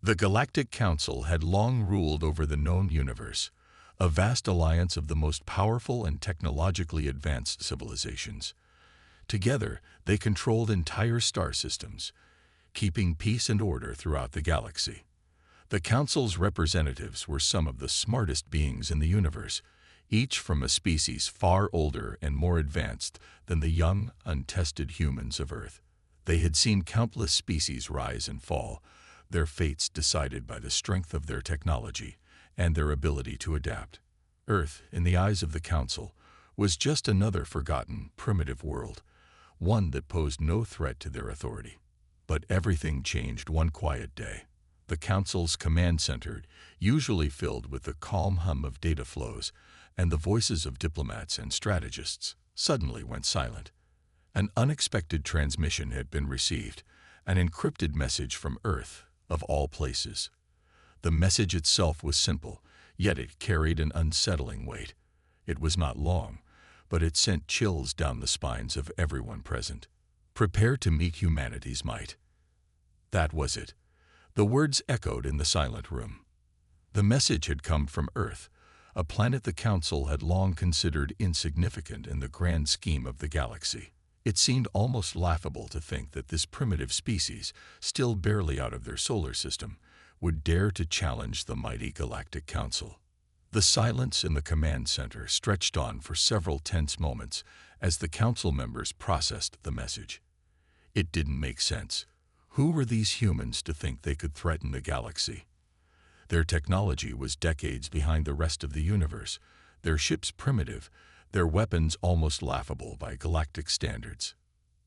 The Galactic Council had long ruled over the known universe, a vast alliance of the most powerful and technologically advanced civilizations. Together, they controlled entire star systems, keeping peace and order throughout the galaxy. The Council's representatives were some of the smartest beings in the universe, each from a species far older and more advanced than the young, untested humans of Earth. They had seen countless species rise and fall, their fates decided by the strength of their technology and their ability to adapt. Earth, in the eyes of the Council, was just another forgotten, primitive world, one that posed no threat to their authority. But everything changed one quiet day. The Council's command center, usually filled with the calm hum of data flows and the voices of diplomats and strategists, suddenly went silent. An unexpected transmission had been received, an encrypted message from Earth, of all places. The message itself was simple, yet it carried an unsettling weight. It was not long, but it sent chills down the spines of everyone present. Prepare to meet humanity's might. That was it. The words echoed in the silent room. The message had come from Earth, a planet the Council had long considered insignificant in the grand scheme of the galaxy. It seemed almost laughable to think that this primitive species, still barely out of their solar system, would dare to challenge the mighty Galactic Council. The silence in the command center stretched on for several tense moments as the Council members processed the message. It didn't make sense. Who were these humans to think they could threaten the galaxy? Their technology was decades behind the rest of the universe, their ships primitive, their weapons almost laughable by galactic standards.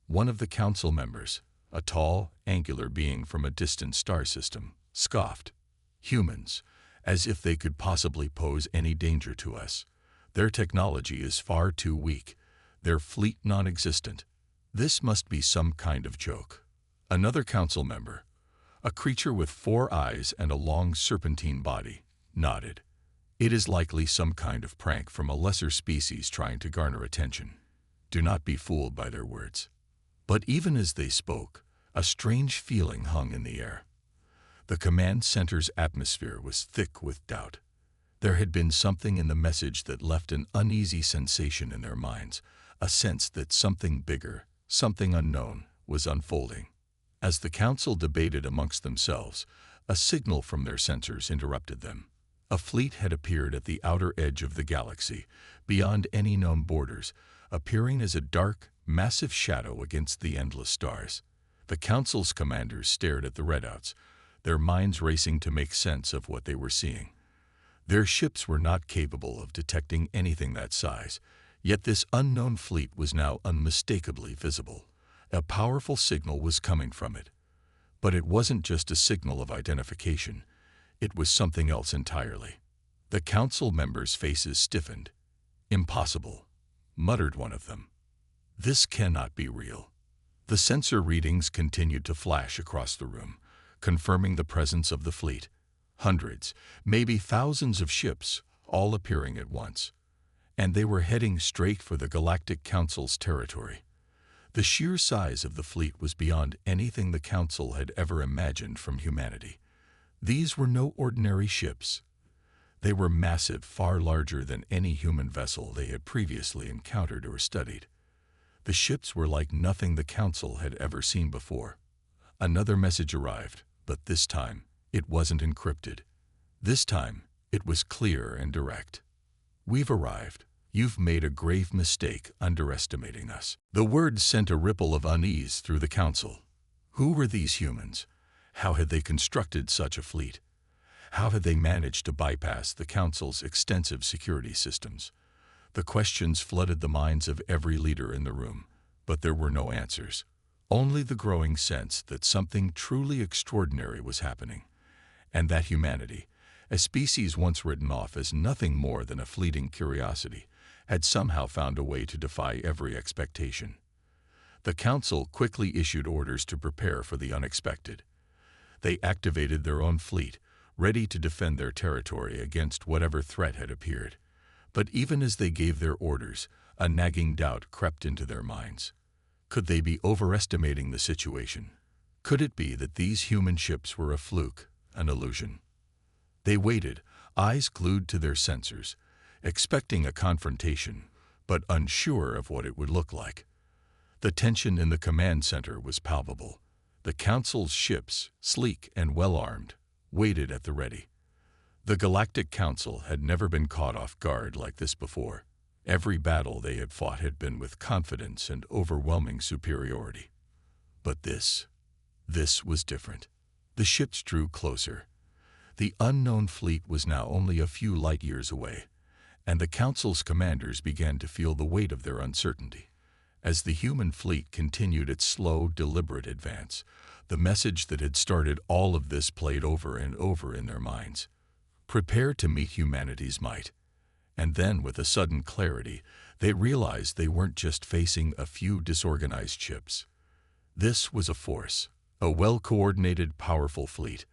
One of the Council members, a tall, angular being from a distant star system, scoffed. Humans, as if they could possibly pose any danger to us. Their technology is far too weak, their fleet non-existent. This must be some kind of joke. Another Council member, a creature with 4 eyes and a long serpentine body, nodded. It is likely some kind of prank from a lesser species trying to garner attention. Do not be fooled by their words. But even as they spoke, a strange feeling hung in the air. The command center's atmosphere was thick with doubt. There had been something in the message that left an uneasy sensation in their minds, a sense that something bigger, something unknown, was unfolding. As the Council debated amongst themselves, a signal from their sensors interrupted them. A fleet had appeared at the outer edge of the galaxy, beyond any known borders, appearing as a dark, massive shadow against the endless stars. The Council's commanders stared at the readouts, their minds racing to make sense of what they were seeing. Their ships were not capable of detecting anything that size, yet this unknown fleet was now unmistakably visible. A powerful signal was coming from it. But it wasn't just a signal of identification. It was something else entirely. The Council members' faces stiffened. "Impossible," muttered one of them. "This cannot be real." The sensor readings continued to flash across the room, confirming the presence of the fleet. Hundreds, maybe thousands of ships, all appearing at once. And they were heading straight for the Galactic Council's territory. The sheer size of the fleet was beyond anything the Council had ever imagined from humanity. These were no ordinary ships. They were massive, far larger than any human vessel they had previously encountered or studied. The ships were like nothing the Council had ever seen before. Another message arrived, but this time, it wasn't encrypted. This time, it was clear and direct. "We've arrived. You've made a grave mistake underestimating us." The words sent a ripple of unease through the Council. Who were these humans? How had they constructed such a fleet? How had they managed to bypass the Council's extensive security systems? The questions flooded the minds of every leader in the room, but there were no answers. Only the growing sense that something truly extraordinary was happening, and that humanity, a species once written off as nothing more than a fleeting curiosity, had somehow found a way to defy every expectation. The Council quickly issued orders to prepare for the unexpected. They activated their own fleet, ready to defend their territory against whatever threat had appeared. But even as they gave their orders, a nagging doubt crept into their minds. Could they be overestimating the situation? Could it be that these human ships were a fluke, an illusion. They waited, eyes glued to their sensors, expecting a confrontation, but unsure of what it would look like. The tension in the command center was palpable. The Council's ships, sleek and well-armed, waited at the ready. The Galactic Council had never been caught off guard like this before. Every battle they had fought had been with confidence and overwhelming superiority. But this was different. The ships drew closer. The unknown fleet was now only a few light years away, and the Council's commanders began to feel the weight of their uncertainty. As the human fleet continued its slow, deliberate advance, the message that had started all of this played over and over in their minds. Prepare to meet humanity's might. And then, with a sudden clarity, they realized they weren't just facing a few disorganized ships. This was a force, a well-coordinated, powerful fleet.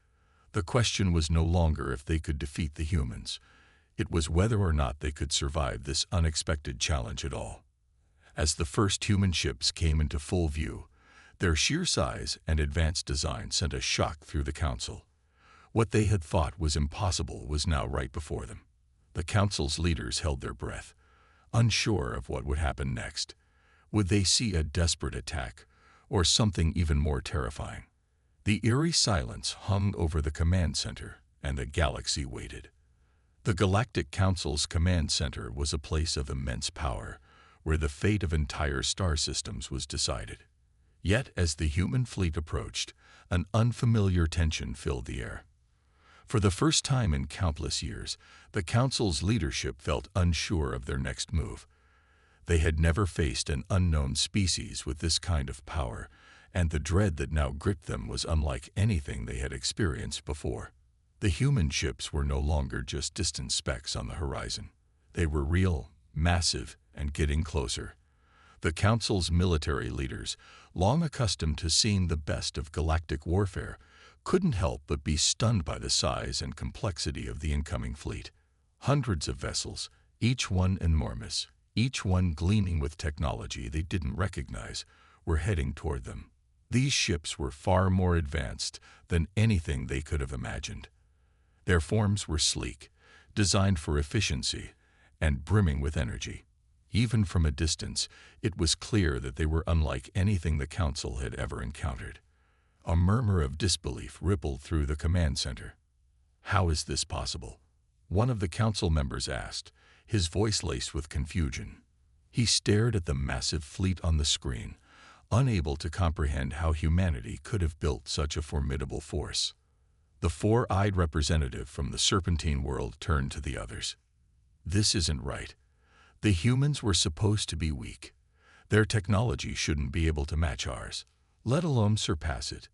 The question was no longer if they could defeat the humans. It was whether or not they could survive this unexpected challenge at all. As the first human ships came into full view, their sheer size and advanced design sent a shock through the Council. What they had thought was impossible was now right before them. The Council's leaders held their breath, unsure of what would happen next. Would they see a desperate attack, or something even more terrifying? The eerie silence hung over the command center, and the galaxy waited. The Galactic Council's command center was a place of immense power, where the fate of entire star systems was decided. Yet, as the human fleet approached, an unfamiliar tension filled the air. For the first time in countless years, the Council's leadership felt unsure of their next move. They had never faced an unknown species with this kind of power, and the dread that now gripped them was unlike anything they had experienced before. The human ships were no longer just distant specks on the horizon. They were real, massive, and getting closer. The Council's military leaders, long accustomed to seeing the best of galactic warfare, couldn't help but be stunned by the size and complexity of the incoming fleet. Hundreds of vessels, each one enormous, each one gleaming with technology they didn't recognize, were heading toward them. These ships were far more advanced than anything they could have imagined. Their forms were sleek, designed for efficiency, and brimming with energy. Even from a distance, it was clear that they were unlike anything the Council had ever encountered. A murmur of disbelief rippled through the command center. "How is this possible?" one of the Council members asked, his voice laced with confusion. He stared at the massive fleet on the screen, unable to comprehend how humanity could have built such a formidable force. The four-eyed representative from the Serpentine world turned to the others. "This isn't right. The humans were supposed to be weak. Their technology shouldn't be able to match ours, let alone surpass it."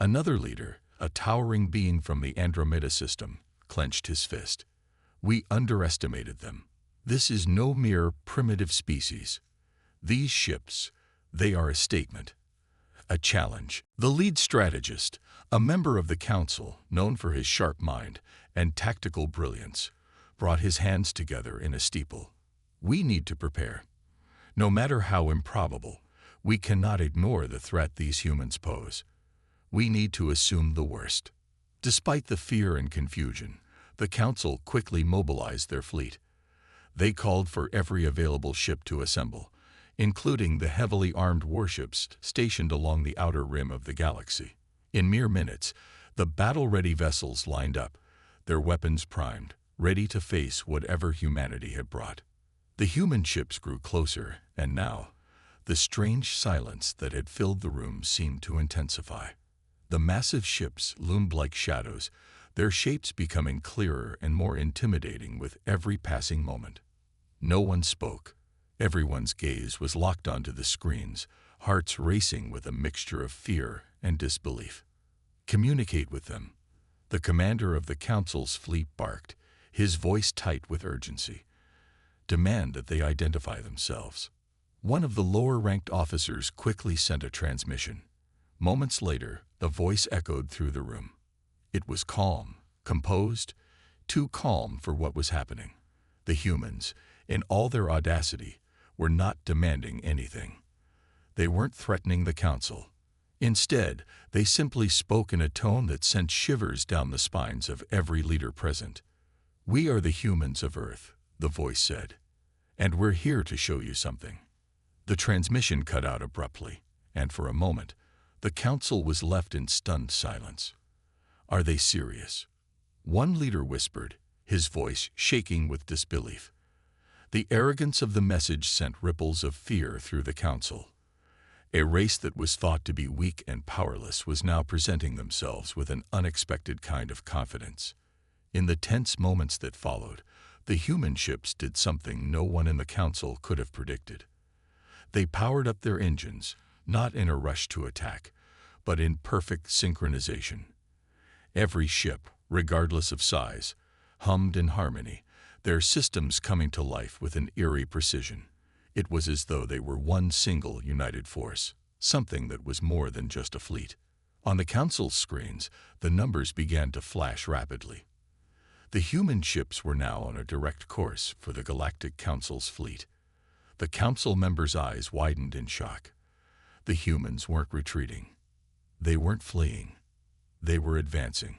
Another leader, a towering being from the Andromeda system, clenched his fist. "We underestimated them. This is no mere primitive species. These ships, they are a statement, a challenge." The lead strategist, a member of the Council known for his sharp mind and tactical brilliance, brought his hands together in a steeple. "We need to prepare. No matter how improbable, we cannot ignore the threat these humans pose. We need to assume the worst." Despite the fear and confusion, the Council quickly mobilized their fleet. They called for every available ship to assemble, including the heavily armed warships stationed along the outer rim of the galaxy. In mere minutes, the battle-ready vessels lined up, their weapons primed, ready to face whatever humanity had brought. The human ships grew closer, and now, the strange silence that had filled the room seemed to intensify. The massive ships loomed like shadows, their shapes becoming clearer and more intimidating with every passing moment. No one spoke. Everyone's gaze was locked onto the screens, hearts racing with a mixture of fear and disbelief. "Communicate with them," the commander of the Council's fleet barked, his voice tight with urgency. "Demand that they identify themselves." One of the lower-ranked officers quickly sent a transmission. Moments later, the voice echoed through the room. It was calm, composed, too calm for what was happening. The humans, in all their audacity, were not demanding anything. They weren't threatening the Council. Instead, they simply spoke in a tone that sent shivers down the spines of every leader present. "We are the humans of Earth," the voice said, "and we're here to show you something." The transmission cut out abruptly, and for a moment, the council was left in stunned silence. "Are they serious?" one leader whispered, his voice shaking with disbelief. The arrogance of the message sent ripples of fear through the council. A race that was thought to be weak and powerless was now presenting themselves with an unexpected kind of confidence. In the tense moments that followed, the human ships did something no one in the council could have predicted. They powered up their engines, not in a rush to attack, but in perfect synchronization. Every ship, regardless of size, hummed in harmony, their systems coming to life with an eerie precision. It was as though they were one single united force, something that was more than just a fleet. On the council's screens, the numbers began to flash rapidly. The human ships were now on a direct course for the Galactic Council's fleet. The council members' eyes widened in shock. The humans weren't retreating. They weren't fleeing. They were advancing.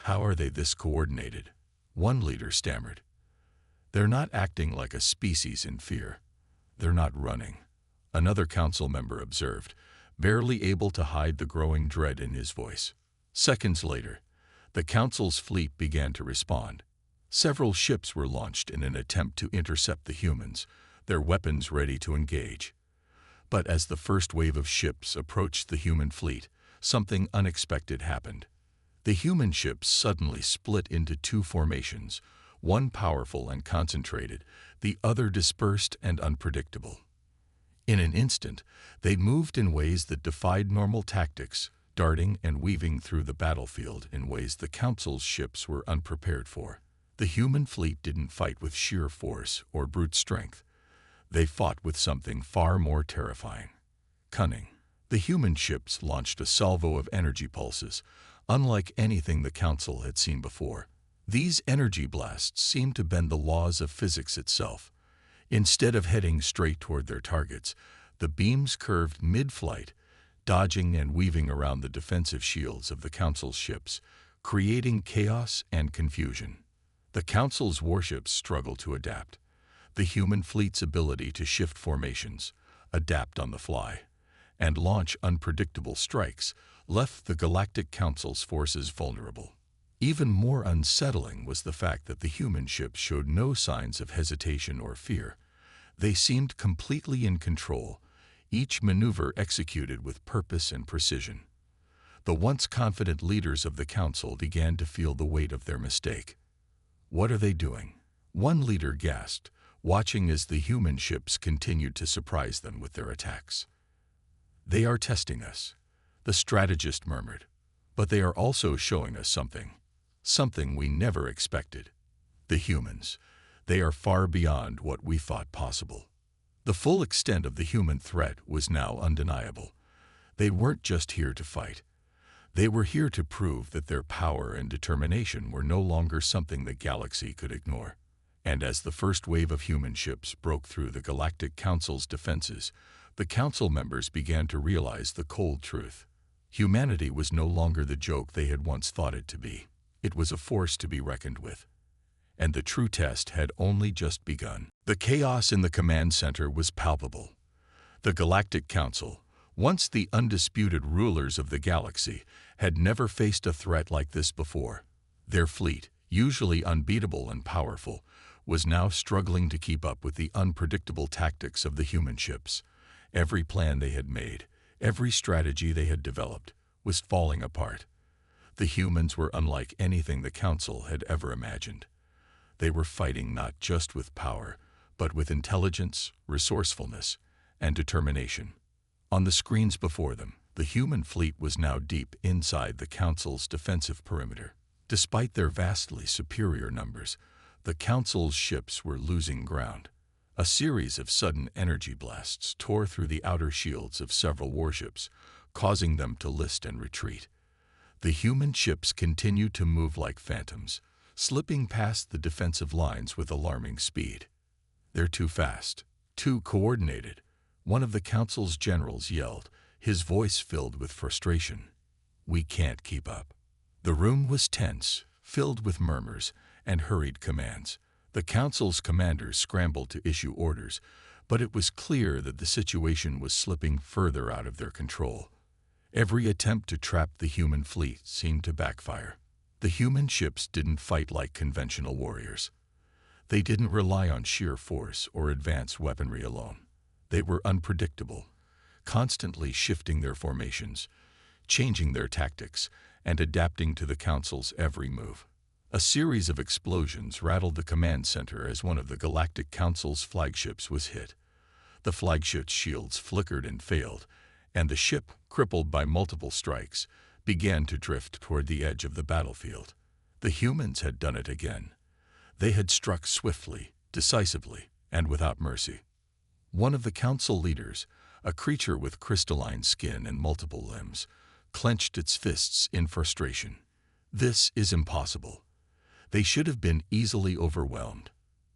"How are they this coordinated?" one leader stammered. "They're not acting like a species in fear. They're not running," another council member observed, barely able to hide the growing dread in his voice. Seconds later, the council's fleet began to respond. Several ships were launched in an attempt to intercept the humans, their weapons ready to engage. But as the first wave of ships approached the human fleet, something unexpected happened. The human ships suddenly split into two formations, one powerful and concentrated, the other dispersed and unpredictable. In an instant, they moved in ways that defied normal tactics, darting and weaving through the battlefield in ways the Council's ships were unprepared for. The human fleet didn't fight with sheer force or brute strength. They fought with something far more terrifying: cunning. The human ships launched a salvo of energy pulses, unlike anything the Council had seen before. These energy blasts seemed to bend the laws of physics itself. Instead of heading straight toward their targets, the beams curved mid-flight, dodging and weaving around the defensive shields of the Council's ships, creating chaos and confusion. The Council's warships struggled to adapt. The human fleet's ability to shift formations, adapt on the fly, and launch unpredictable strikes left the Galactic Council's forces vulnerable. Even more unsettling was the fact that the human ships showed no signs of hesitation or fear. They seemed completely in control, each maneuver executed with purpose and precision. The once confident leaders of the Council began to feel the weight of their mistake. "What are they doing?" one leader gasped, watching as the human ships continued to surprise them with their attacks. "They are testing us," the strategist murmured, "but they are also showing us something we never expected. The humans, they are far beyond what we thought possible." The full extent of the human threat was now undeniable. They weren't just here to fight. They were here to prove that their power and determination were no longer something the galaxy could ignore. And as the first wave of human ships broke through the Galactic Council's defenses, the Council members began to realize the cold truth. Humanity was no longer the joke they had once thought it to be. It was a force to be reckoned with. And the true test had only just begun. The chaos in the command center was palpable. The Galactic Council, once the undisputed rulers of the galaxy, had never faced a threat like this before. Their fleet, usually unbeatable and powerful, was now struggling to keep up with the unpredictable tactics of the human ships. Every plan they had made, every strategy they had developed, was falling apart. The humans were unlike anything the Council had ever imagined. They were fighting not just with power, but with intelligence, resourcefulness, and determination. On the screens before them, the human fleet was now deep inside the Council's defensive perimeter. Despite their vastly superior numbers, the Council's ships were losing ground. A series of sudden energy blasts tore through the outer shields of several warships, causing them to list and retreat. The human ships continued to move like phantoms, slipping past the defensive lines with alarming speed. "They're too fast, too coordinated," one of the Council's generals yelled, his voice filled with frustration. "We can't keep up." The room was tense, filled with murmurs and hurried commands. The council's commanders scrambled to issue orders, but it was clear that the situation was slipping further out of their control. Every attempt to trap the human fleet seemed to backfire. The human ships didn't fight like conventional warriors. They didn't rely on sheer force or advanced weaponry alone. They were unpredictable, constantly shifting their formations, changing their tactics, and adapting to the Council's every move. A series of explosions rattled the command center as one of the Galactic Council's flagships was hit. The flagship's shields flickered and failed, and the ship, crippled by multiple strikes, began to drift toward the edge of the battlefield. The humans had done it again. They had struck swiftly, decisively, and without mercy. One of the council leaders, a creature with crystalline skin and multiple limbs, clenched its fists in frustration. "This is impossible. They should have been easily overwhelmed.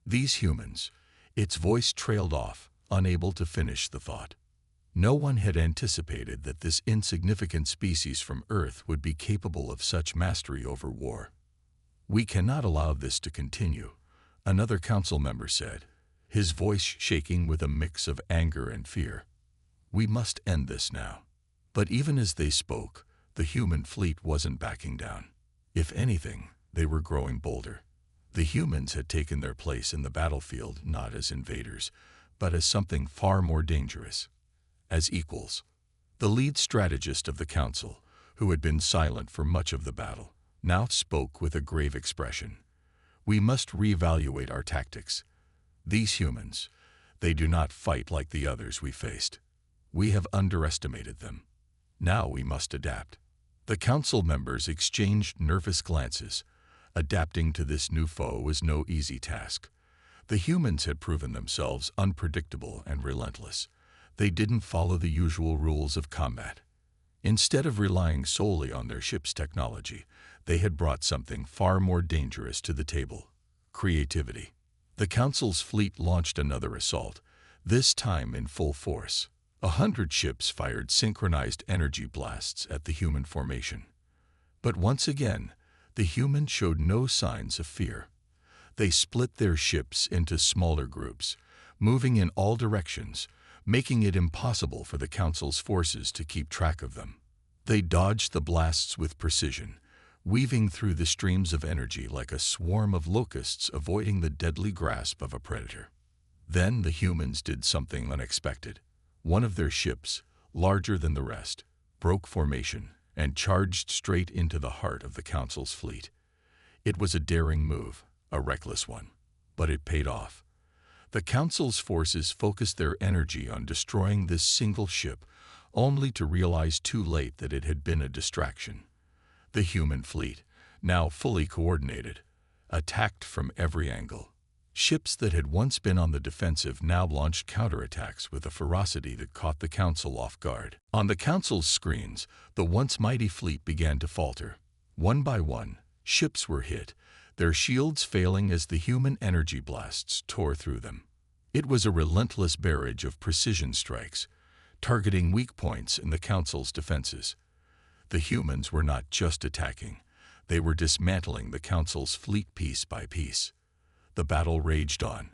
These humans," its voice trailed off, unable to finish the thought. No one had anticipated that this insignificant species from Earth would be capable of such mastery over war. "We cannot allow this to continue," another council member said, his voice shaking with a mix of anger and fear. "We must end this now." But even as they spoke, the human fleet wasn't backing down. If anything, they were growing bolder. The humans had taken their place in the battlefield not as invaders, but as something far more dangerous. As equals. The lead strategist of the council, who had been silent for much of the battle, now spoke with a grave expression. "We must reevaluate our tactics. These humans, they do not fight like the others we faced. We have underestimated them. Now we must adapt." The council members exchanged nervous glances. Adapting to this new foe was no easy task. The humans had proven themselves unpredictable and relentless. They didn't follow the usual rules of combat. Instead of relying solely on their ship's technology, they had brought something far more dangerous to the table: creativity. The Council's fleet launched another assault, this time in full force. 100 ships fired synchronized energy blasts at the human formation. But once again, the humans showed no signs of fear. They split their ships into smaller groups, moving in all directions, making it impossible for the Council's forces to keep track of them. They dodged the blasts with precision, weaving through the streams of energy like a swarm of locusts avoiding the deadly grasp of a predator. Then the humans did something unexpected. One of their ships, larger than the rest, broke formation and charged straight into the heart of the Council's fleet. It was a daring move, a reckless one, but it paid off. The Council's forces focused their energy on destroying this single ship, only to realize too late that it had been a distraction. The human fleet, now fully coordinated, attacked from every angle. Ships that had once been on the defensive now launched counterattacks with a ferocity that caught the Council off guard. On the Council's screens, the once mighty fleet began to falter. One by one, ships were hit, their shields failing as the human energy blasts tore through them. It was a relentless barrage of precision strikes, targeting weak points in the Council's defenses. The humans were not just attacking, they were dismantling the Council's fleet piece by piece. The battle raged on,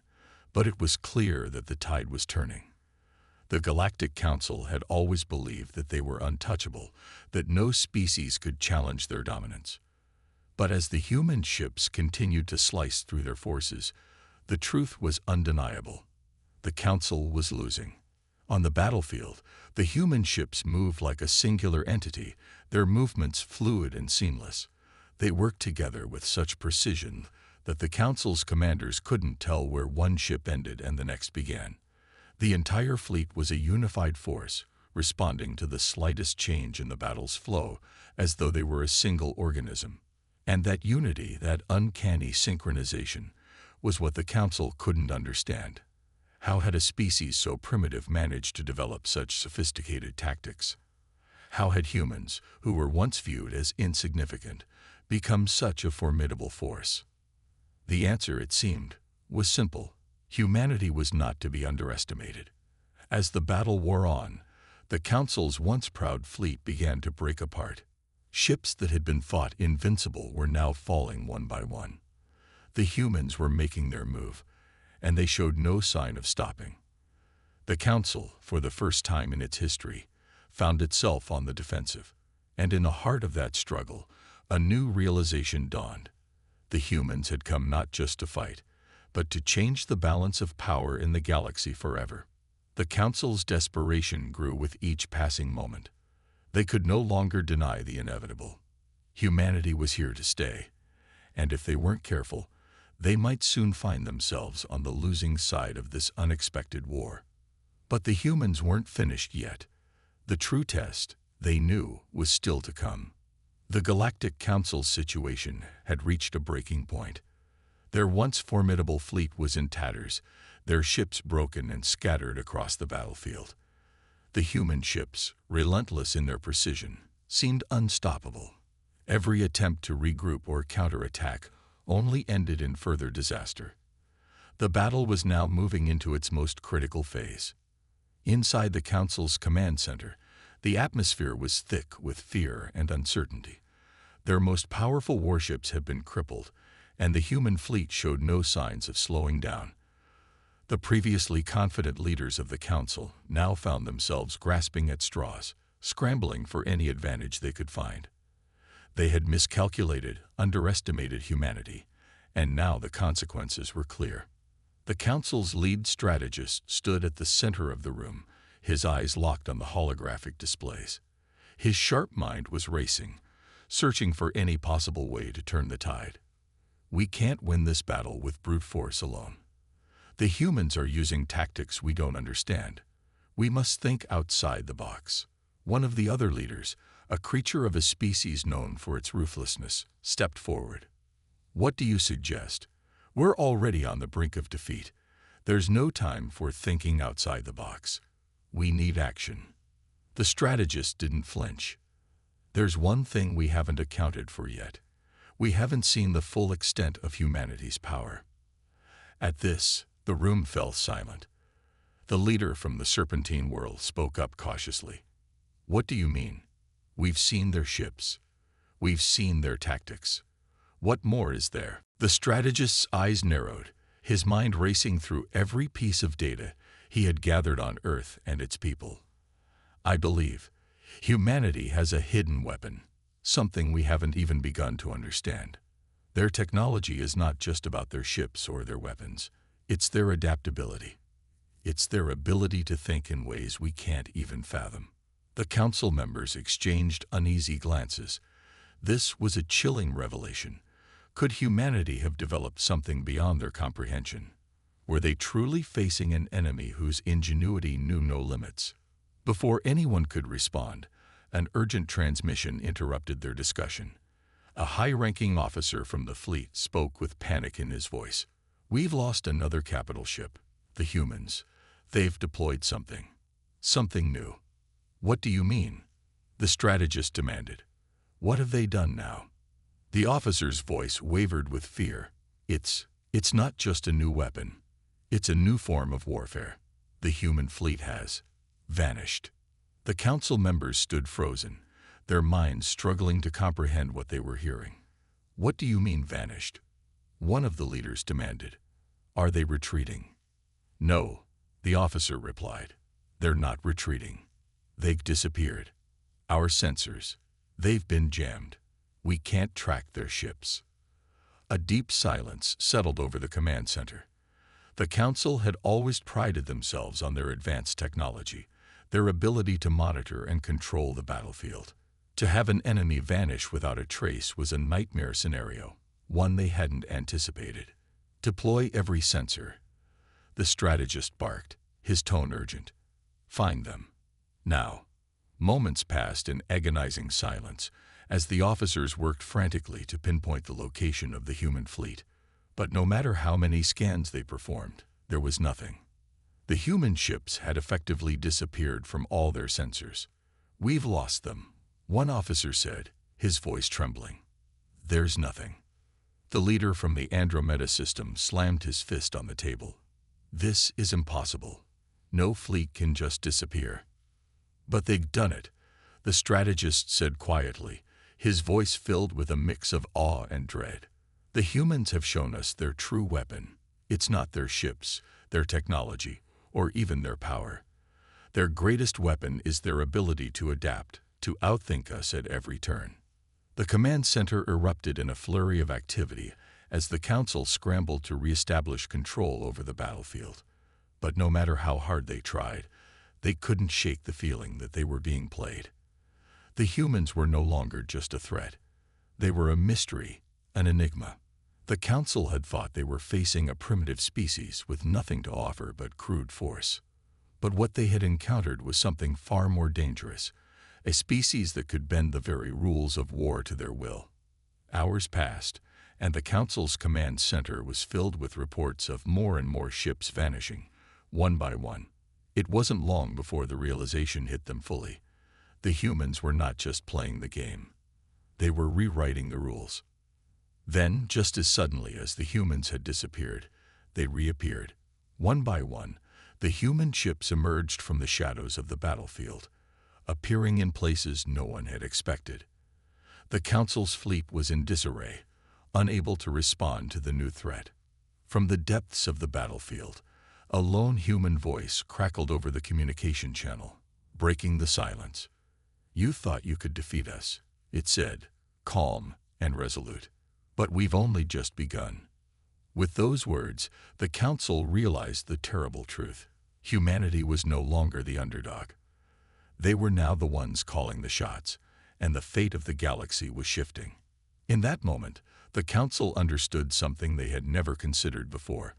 but it was clear that the tide was turning. The Galactic Council had always believed that they were untouchable, that no species could challenge their dominance. But as the human ships continued to slice through their forces, the truth was undeniable. The Council was losing. On the battlefield, the human ships moved like a singular entity, their movements fluid and seamless. They worked together with such precision that the Council's commanders couldn't tell where one ship ended and the next began. The entire fleet was a unified force, responding to the slightest change in the battle's flow, as though they were a single organism. And that unity, that uncanny synchronization, was what the Council couldn't understand. How had a species so primitive managed to develop such sophisticated tactics? How had humans, who were once viewed as insignificant, become such a formidable force? The answer, it seemed, was simple. Humanity was not to be underestimated. As the battle wore on, The Council's once proud fleet began to break apart. Ships that had been thought invincible were now falling one by one. The humans were making their move, and they showed no sign of stopping. The Council, for the first time in its history, found itself on the defensive, and in the heart of that struggle, a new realization dawned. The humans had come not just to fight, but to change the balance of power in the galaxy forever. The Council's desperation grew with each passing moment. They could no longer deny the inevitable. Humanity was here to stay, and if they weren't careful, they might soon find themselves on the losing side of this unexpected war. But the humans weren't finished yet. The true test, they knew, was still to come. The Galactic Council's situation had reached a breaking point. Their once formidable fleet was in tatters, their ships broken and scattered across the battlefield. The human ships, relentless in their precision, seemed unstoppable. Every attempt to regroup or counterattack only ended in further disaster. The battle was now moving into its most critical phase. Inside the Council's command center, the atmosphere was thick with fear and uncertainty. Their most powerful warships had been crippled, and the human fleet showed no signs of slowing down. The previously confident leaders of the Council now found themselves grasping at straws, scrambling for any advantage they could find. They had miscalculated, underestimated humanity, and now the consequences were clear. The Council's lead strategist stood at the center of the room, his eyes locked on the holographic displays. His sharp mind was racing, searching for any possible way to turn the tide. We can't win this battle with brute force alone. The humans are using tactics we don't understand. We must think outside the box. One of the other leaders, a creature of a species known for its ruthlessness, stepped forward. What do you suggest? We're already on the brink of defeat. There's no time for thinking outside the box. We need action. The strategist didn't flinch. There's one thing we haven't accounted for yet. We haven't seen the full extent of humanity's power. At this, the room fell silent. The leader from the Serpentine world spoke up cautiously. What do you mean? We've seen their ships. We've seen their tactics. What more is there? The strategist's eyes narrowed, his mind racing through every piece of data he had gathered on Earth and its people. I believe humanity has a hidden weapon, something we haven't even begun to understand. Their technology is not just about their ships or their weapons. It's their adaptability. It's their ability to think in ways we can't even fathom. The Council members exchanged uneasy glances. This was a chilling revelation. Could humanity have developed something beyond their comprehension? Were they truly facing an enemy whose ingenuity knew no limits? Before anyone could respond, an urgent transmission interrupted their discussion. A high-ranking officer from the fleet spoke with panic in his voice. We've lost another capital ship. The humans. They've deployed something. Something new. What do you mean? The strategist demanded. What have they done now? The officer's voice wavered with fear. It's not just a new weapon. It's a new form of warfare. The human fleet has vanished. The Council members stood frozen, their minds struggling to comprehend what they were hearing. What do you mean vanished? One of the leaders demanded. Are they retreating? No, the officer replied. They're not retreating. They've disappeared. Our sensors, they've been jammed. We can't track their ships. A deep silence settled over the command center. The Council had always prided themselves on their advanced technology, their ability to monitor and control the battlefield. To have an enemy vanish without a trace was a nightmare scenario, one they hadn't anticipated. Deploy every sensor. The strategist barked, his tone urgent. Find them. Now. Moments passed in agonizing silence as the officers worked frantically to pinpoint the location of the human fleet. But no matter how many scans they performed, there was nothing. The human ships had effectively disappeared from all their sensors. We've lost them, one officer said, his voice trembling. There's nothing. The leader from the Andromeda system slammed his fist on the table. This is impossible. No fleet can just disappear. But they'd done it, the strategist said quietly, his voice filled with a mix of awe and dread. The humans have shown us their true weapon. It's not their ships, their technology, or even their power. Their greatest weapon is their ability to adapt, to outthink us at every turn. The command center erupted in a flurry of activity as the Council scrambled to reestablish control over the battlefield. But no matter how hard they tried, they couldn't shake the feeling that they were being played. The humans were no longer just a threat. They were a mystery, an enigma. The Council had thought they were facing a primitive species with nothing to offer but crude force. But what they had encountered was something far more dangerous, a species that could bend the very rules of war to their will. Hours passed, and the Council's command center was filled with reports of more and more ships vanishing, one by one. It wasn't long before the realization hit them fully. The humans were not just playing the game. They were rewriting the rules. Then, just as suddenly as the humans had disappeared, they reappeared. One by one, the human ships emerged from the shadows of the battlefield, appearing in places no one had expected. The Council's fleet was in disarray, unable to respond to the new threat. From the depths of the battlefield, a lone human voice crackled over the communication channel, breaking the silence. "You thought you could defeat us," it said, calm and resolute. "But we've only just begun." With those words, the Council realized the terrible truth. Humanity was no longer the underdog. They were now the ones calling the shots, and the fate of the galaxy was shifting. In that moment, the Council understood something they had never considered before.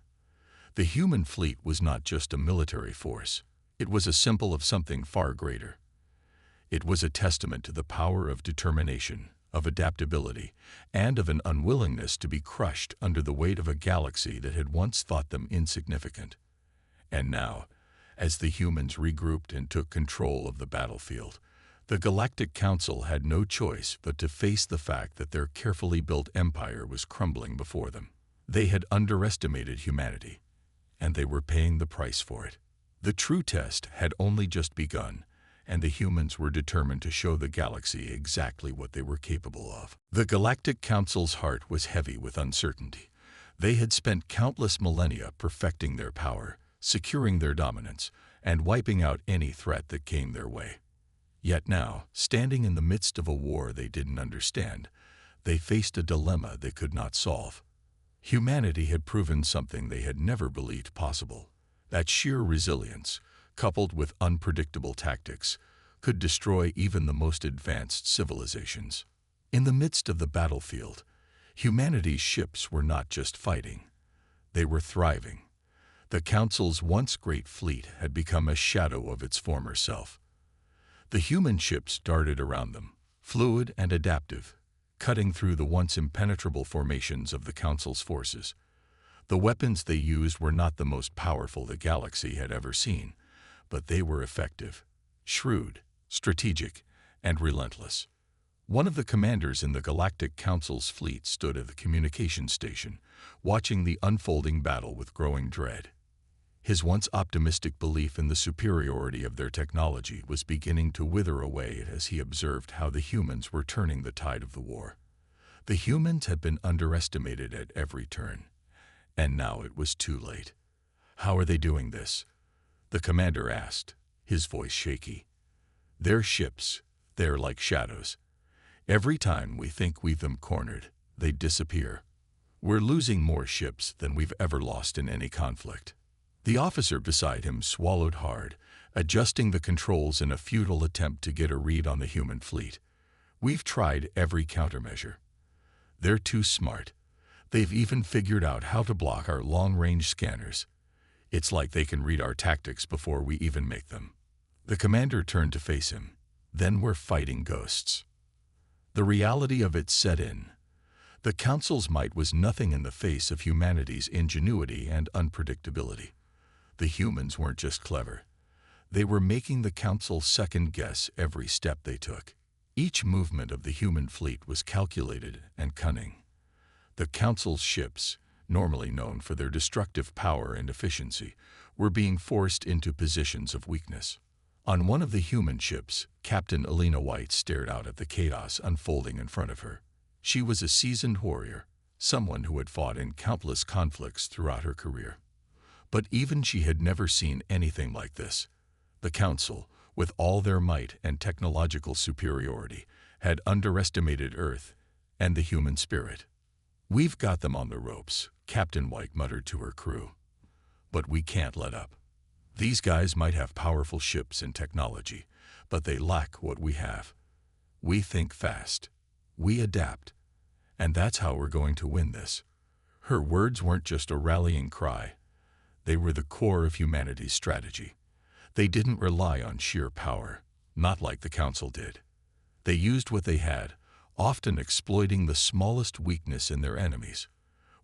The human fleet was not just a military force. It was a symbol of something far greater. It was a testament to the power of determination, of adaptability, and of an unwillingness to be crushed under the weight of a galaxy that had once thought them insignificant. And now, as the humans regrouped and took control of the battlefield, the Galactic Council had no choice but to face the fact that their carefully built empire was crumbling before them. They had underestimated humanity, and they were paying the price for it. The true test had only just begun, and the humans were determined to show the galaxy exactly what they were capable of. The Galactic Council's heart was heavy with uncertainty. They had spent countless millennia perfecting their power, securing their dominance, and wiping out any threat that came their way. Yet now, standing in the midst of a war they didn't understand, they faced a dilemma they could not solve. Humanity had proven something they had never believed possible, that sheer resilience, coupled with unpredictable tactics, could destroy even the most advanced civilizations. In the midst of the battlefield, humanity's ships were not just fighting. They were thriving. The Council's once great fleet had become a shadow of its former self. The human ships darted around them, fluid and adaptive, cutting through the once impenetrable formations of the Council's forces. The weapons they used were not the most powerful the galaxy had ever seen, but they were effective, shrewd, strategic, and relentless. One of the commanders in the Galactic Council's fleet stood at the communications station, watching the unfolding battle with growing dread. His once optimistic belief in the superiority of their technology was beginning to wither away as he observed how the humans were turning the tide of the war. The humans had been underestimated at every turn, and now it was too late. "How are they doing this?" the commander asked, his voice shaky. "Their ships, they're like shadows. Every time we think we've them cornered, they disappear. We're losing more ships than we've ever lost in any conflict." The officer beside him swallowed hard, adjusting the controls in a futile attempt to get a read on the human fleet. "We've tried every countermeasure. They're too smart. They've even figured out how to block our long-range scanners. It's like they can read our tactics before we even make them." The commander turned to face him. "Then we're fighting ghosts." The reality of it set in. The Council's might was nothing in the face of humanity's ingenuity and unpredictability. The humans weren't just clever. They were making the Council second-guess every step they took. Each movement of the human fleet was calculated and cunning. The Council's ships, normally known for their destructive power and efficiency, were being forced into positions of weakness. On one of the human ships, Captain Elena White stared out at the chaos unfolding in front of her. She was a seasoned warrior, someone who had fought in countless conflicts throughout her career. But even she had never seen anything like this. The Council, with all their might and technological superiority, had underestimated Earth and the human spirit. "We've got them on the ropes," Captain White muttered to her crew. "But we can't let up. These guys might have powerful ships and technology, but they lack what we have. We think fast. We adapt. And that's how we're going to win this." Her words weren't just a rallying cry. They were the core of humanity's strategy. They didn't rely on sheer power, not like the Council did. They used what they had, often exploiting the smallest weakness in their enemies.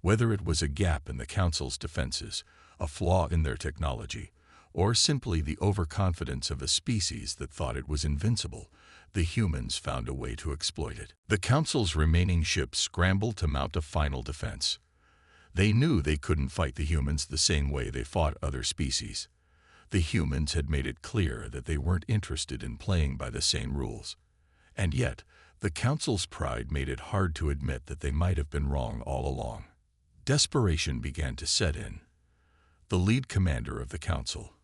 Whether it was a gap in the Council's defenses, a flaw in their technology, or simply the overconfidence of a species that thought it was invincible, the humans found a way to exploit it. The Council's remaining ships scrambled to mount a final defense. They knew they couldn't fight the humans the same way they fought other species. The humans had made it clear that they weren't interested in playing by the same rules. And yet, the Council's pride made it hard to admit that they might have been wrong all along. Desperation began to set in. The lead commander of the Council,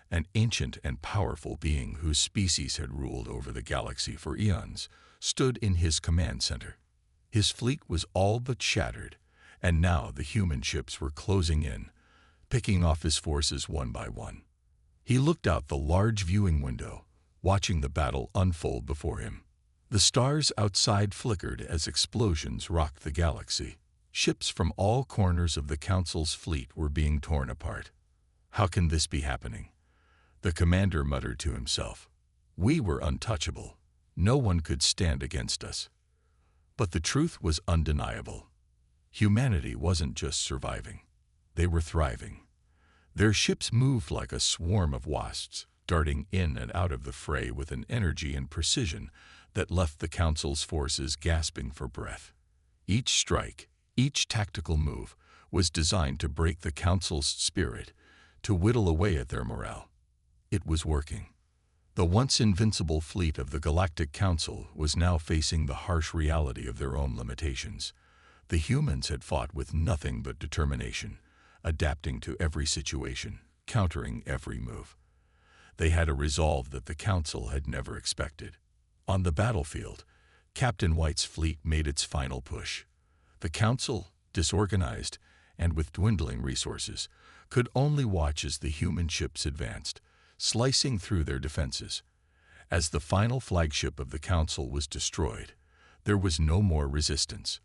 an ancient and powerful being whose species had ruled over the galaxy for eons, stood in his command center. His fleet was all but shattered, and now the human ships were closing in, picking off his forces one by one. He looked out the large viewing window, watching the battle unfold before him. The stars outside flickered as explosions rocked the galaxy. Ships from all corners of the Council's fleet were being torn apart. "How can this be happening?" the commander muttered to himself. "We were untouchable. No one could stand against us." But the truth was undeniable. Humanity wasn't just surviving. They were thriving. Their ships moved like a swarm of wasps, darting in and out of the fray with an energy and precision that left the Council's forces gasping for breath. Each strike, each tactical move, was designed to break the Council's spirit, to whittle away at their morale. It was working. The once invincible fleet of the Galactic Council was now facing the harsh reality of their own limitations. The humans had fought with nothing but determination, adapting to every situation, countering every move. They had a resolve that the Council had never expected. On the battlefield, Captain White's fleet made its final push. The Council, disorganized and with dwindling resources, could only watch as the human ships advanced, slicing through their defenses. As the final flagship of the Council was destroyed, there was no more resistance.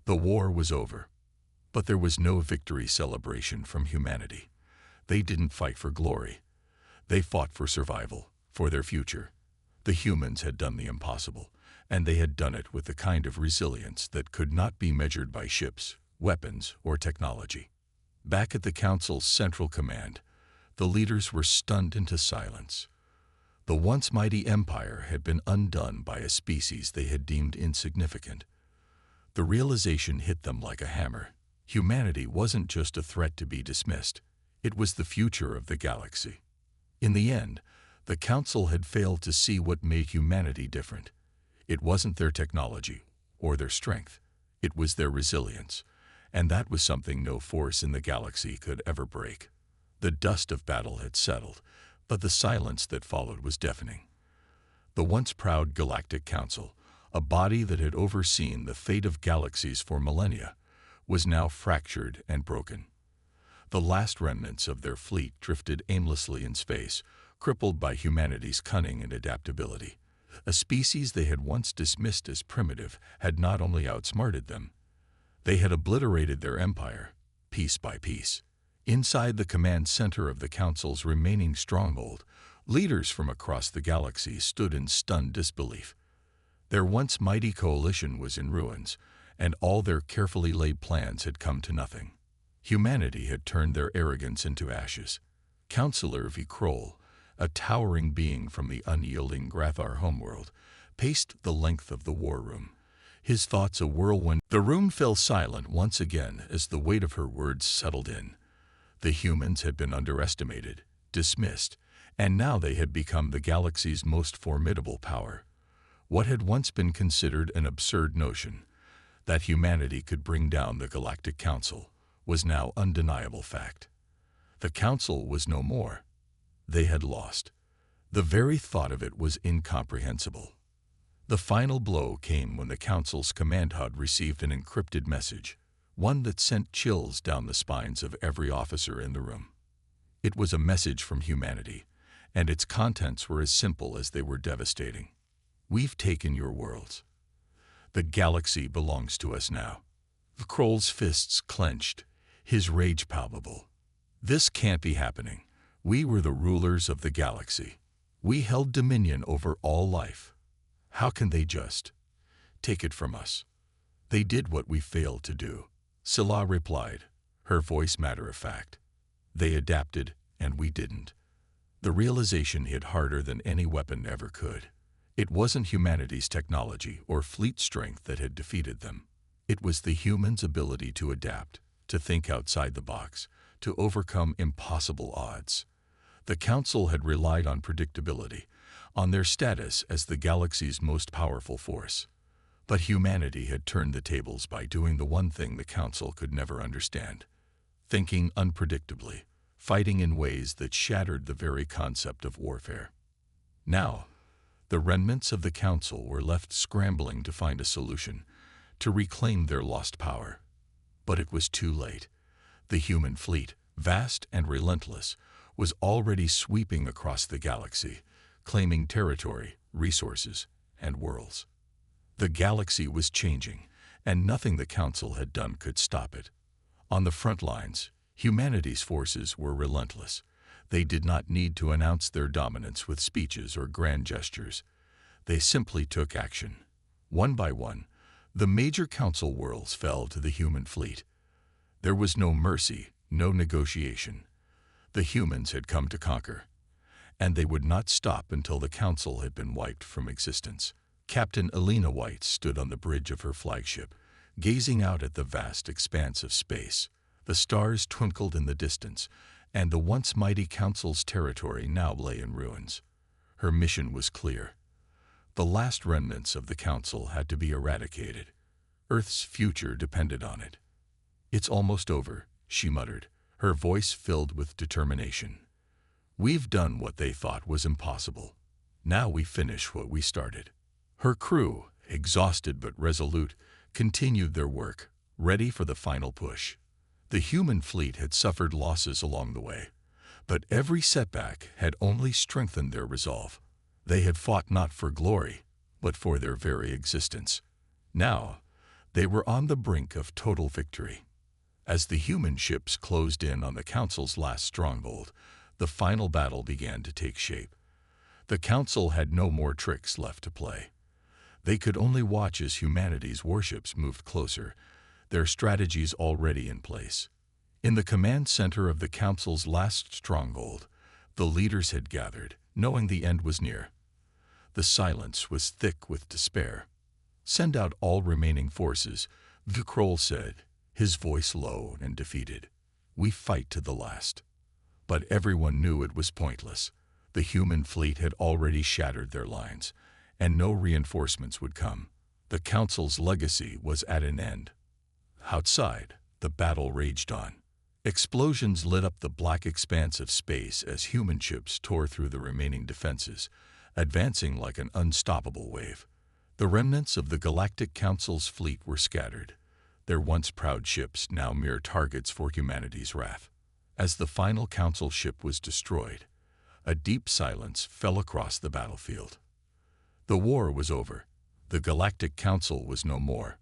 The war was over, but there was no victory celebration from humanity. They didn't fight for glory. They fought for survival, for their future. The humans had done the impossible, and they had done it with the kind of resilience that could not be measured by ships, weapons, or technology. Back at the Council's central command, the leaders were stunned into silence. The once mighty empire had been undone by a species they had deemed insignificant. The realization hit them like a hammer. Humanity wasn't just a threat to be dismissed. It was the future of the galaxy. In the end, the Council had failed to see what made humanity different. It wasn't their technology or their strength. It was their resilience, and that was something no force in the galaxy could ever break. The dust of battle had settled, but the silence that followed was deafening. The once proud Galactic Council, a body that had overseen the fate of galaxies for millennia, was now fractured and broken. The last remnants of their fleet drifted aimlessly in space, crippled by humanity's cunning and adaptability. A species they had once dismissed as primitive had not only outsmarted them, they had obliterated their empire, piece by piece. Inside the command center of the Council's remaining stronghold, leaders from across the galaxy stood in stunned disbelief. Their once mighty coalition was in ruins, and all their carefully laid plans had come to nothing. Humanity had turned their arrogance into ashes. Councillor V. Kroll, a towering being from the unyielding Grathar homeworld, paced the length of the war room, his thoughts a whirlwind. The room fell silent once again as the weight of her words settled in. The humans had been underestimated, dismissed, And now they had become the galaxy's most formidable power. What had once been considered an absurd notion, that humanity could bring down the Galactic Council, was now undeniable fact. The Council was no more. They had lost. The very thought of it was incomprehensible. The final blow came when the Council's command HUD received an encrypted message, one that sent chills down the spines of every officer in the room. It was a message from humanity, and its contents were as simple as they were devastating. We've taken your worlds. The galaxy belongs to us now. Kroll's fists clenched, his rage palpable. This can't be happening. We were the rulers of the galaxy. We held dominion over all life. How can they just take it from us? They did what we failed to do. Scylla replied, her voice matter-of-fact. They adapted, and we didn't. The realization hit harder than any weapon ever could. It wasn't humanity's technology or fleet strength that had defeated them. It was the humans' ability to adapt, to think outside the box, to overcome impossible odds. The Council had relied on predictability, on their status as the galaxy's most powerful force. But humanity had turned the tables by doing the one thing the Council could never understand: thinking unpredictably, fighting in ways that shattered the very concept of warfare. Now, the remnants of the Council were left scrambling to find a solution, to reclaim their lost power. But it was too late. The human fleet, vast and relentless, was already sweeping across the galaxy, claiming territory, resources, and worlds. The galaxy was changing, and nothing the Council had done could stop it. On the front lines, humanity's forces were relentless. They did not need to announce their dominance with speeches or grand gestures. They simply took action. One by one, the major Council worlds fell to the human fleet. There was no mercy, no negotiation. The humans had come to conquer, and they would not stop until the Council had been wiped from existence. Captain Elena White stood on the bridge of her flagship, gazing out at the vast expanse of space. The stars twinkled in the distance, and the once mighty Council's territory now lay in ruins. Her mission was clear. The last remnants of the Council had to be eradicated. Earth's future depended on it. "It's almost over," she muttered, her voice filled with determination. "We've done what they thought was impossible. Now we finish what we started." Her crew, exhausted but resolute, continued their work, ready for the final push. The human fleet had suffered losses along the way, but every setback had only strengthened their resolve. They had fought not for glory, but for their very existence. Now, they were on the brink of total victory. As the human ships closed in on the Council's last stronghold, the final battle began to take shape. The Council had no more tricks left to play. They could only watch as humanity's warships moved closer, their strategies already in place. In the command center of the Council's last stronghold, the leaders had gathered, knowing the end was near. The silence was thick with despair. "Send out all remaining forces," Kroll said, his voice low and defeated. "We fight to the last." But everyone knew it was pointless. The human fleet had already shattered their lines, and no reinforcements would come. The Council's legacy was at an end. Outside, the battle raged on. Explosions lit up the black expanse of space as human ships tore through the remaining defenses, advancing like an unstoppable wave. The remnants of the Galactic Council's fleet were scattered, their once proud ships now mere targets for humanity's wrath. As the final Council ship was destroyed, a deep silence fell across the battlefield. The war was over. The Galactic Council was no more.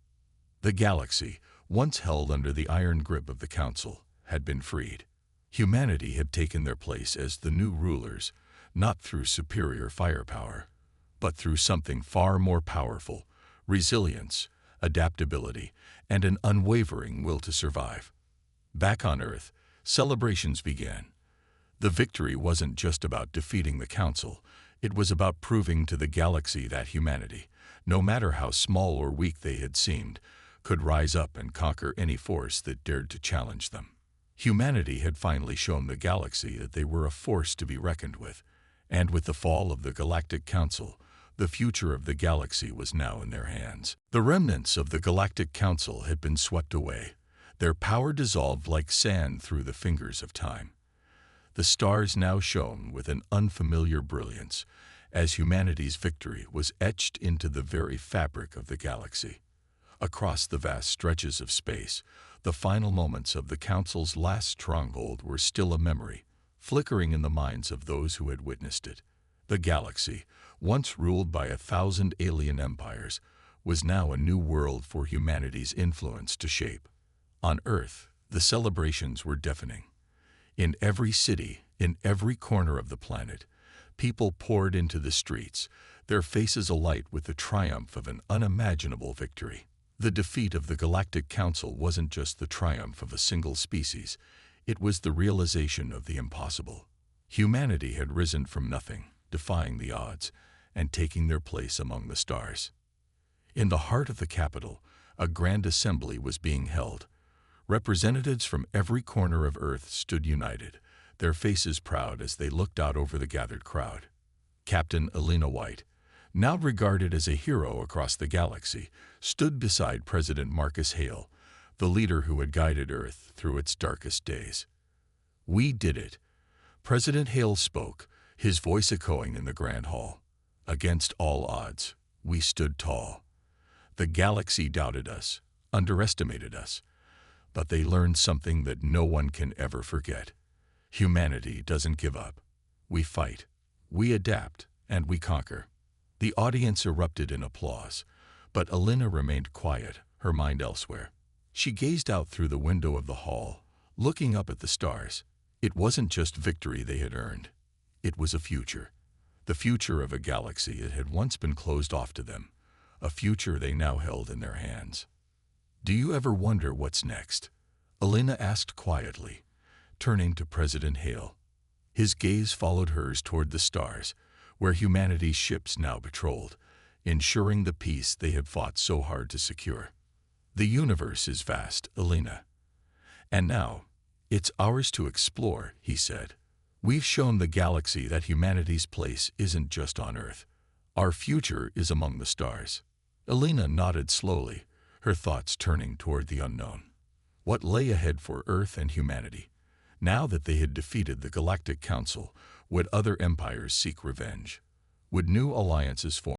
The galaxy, once held under the iron grip of the Council, had been freed. Humanity had taken their place as the new rulers, not through superior firepower, but through something far more powerful: resilience, adaptability, and an unwavering will to survive. Back on Earth, celebrations began. The victory wasn't just about defeating the Council. It was about proving to the galaxy that humanity, no matter how small or weak they had seemed, could rise up and conquer any force that dared to challenge them. Humanity had finally shown the galaxy that they were a force to be reckoned with, And with the fall of the Galactic Council, the future of the galaxy was now in their hands. The remnants of the Galactic Council had been swept away, their power dissolved like sand through the fingers of time. The stars now shone with an unfamiliar brilliance, as humanity's victory was etched into the very fabric of the galaxy. Across the vast stretches of space, the final moments of the Council's last stronghold were still a memory, flickering in the minds of those who had witnessed it. The galaxy, once ruled by 1,000 alien empires, was now a new world for humanity's influence to shape. On Earth, the celebrations were deafening. In every city, in every corner of the planet, people poured into the streets, their faces alight with the triumph of an unimaginable victory. The defeat of the Galactic Council wasn't just the triumph of a single species, it was the realization of the impossible. Humanity had risen from nothing, defying the odds, and taking their place among the stars. In the heart of the capital, a grand assembly was being held. Representatives from every corner of Earth stood united, their faces proud as they looked out over the gathered crowd. Captain Elena White, now regarded as a hero across the galaxy, stood beside President Marcus Hale, the leader who had guided Earth through its darkest days. "We did it," President Hale spoke, his voice echoing in the Grand Hall. "Against all odds, we stood tall. The galaxy doubted us, underestimated us, but they learned something that no one can ever forget. Humanity doesn't give up. We fight, we adapt, and we conquer." The audience erupted in applause, but Elena remained quiet, her mind elsewhere. She gazed out through the window of the hall, looking up at the stars. It wasn't just victory they had earned. It was a future. The future of a galaxy that had once been closed off to them, a future they now held in their hands. "Do you ever wonder what's next?" Elena asked quietly, turning to President Hale. His gaze followed hers toward the stars, where humanity's ships now patrolled, ensuring the peace they had fought so hard to secure. "The universe is vast, Elena. And now, it's ours to explore," he said. "We've shown the galaxy that humanity's place isn't just on Earth. Our future is among the stars." Elena nodded slowly, her thoughts turning toward the unknown. What lay ahead for Earth and humanity? Now that they had defeated the Galactic Council, would other empires seek revenge? Would new alliances form?